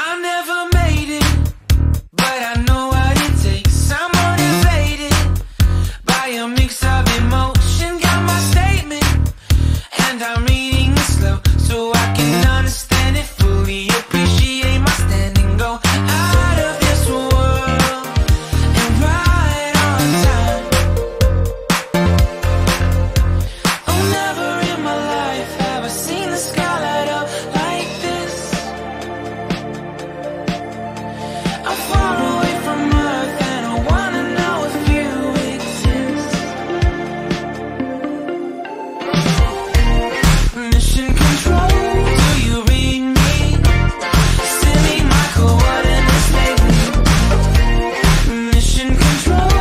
I never made it, but I know what it takes. I'm motivated by a mix of emotion. Got my statement, and I'm reading it slow so I can understand it fully. Appreciate my stand and go out of this world and right on time. Oh, never in my life have I seen the sky light up like this. I'm far away from Earth and I wanna know if you exist. Mission control, do you read me? Send me my coordinates lately. Mission control,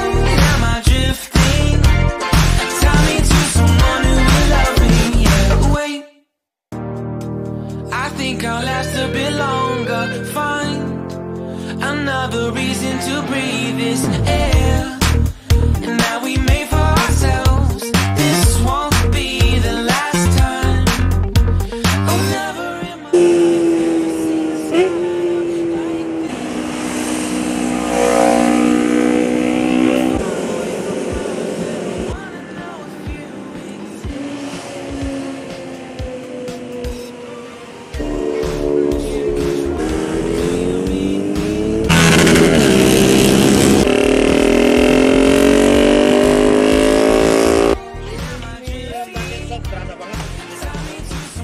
am I drifting? Tie me to someone who will love me. Yeah, wait, I think I'll last a bit longer. Find another reason to breathe this air, and that we made for ourselves. This won't be the last time. Oh, never in my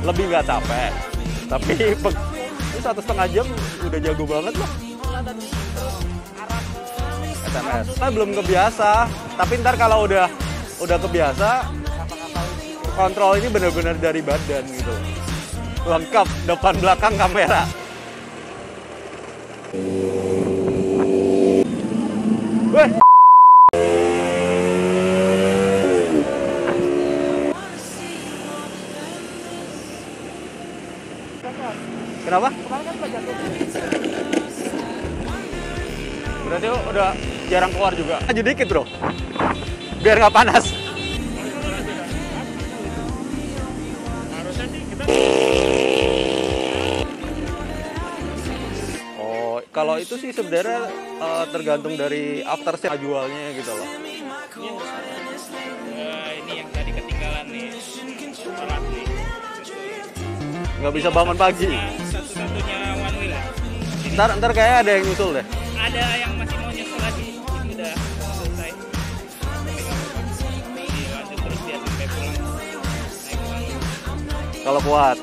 lebih nggak capek, tapi ini 1,5 jam udah jago banget loh. SMS, saya belum kebiasa, tapi ntar kalau udah kebiasa, kontrol ini bener-bener dari badan gitu, lengkap depan belakang kamera. Weh. Kenapa? Berarti udah jarang keluar juga. Maju dikit bro, biar nggak panas. Oh, kalau itu sih sebenarnya tergantung dari after sale jualnya gitu loh. Ini yang tadi ketinggalan nih, alat nih. Nggak bisa bangun pagi. Satu-satunya one wheel ya. Ntar kayaknya ada yang nyusul deh. Ada yang masih mau nyusul lagi. Ini udah selesai. Lanjut terus dia sampai pulang. Naik pulang. Kalau kuat.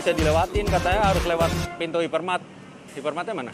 Bisa dilewatin, katanya harus lewat pintu hipermat. Hipermatnya mana?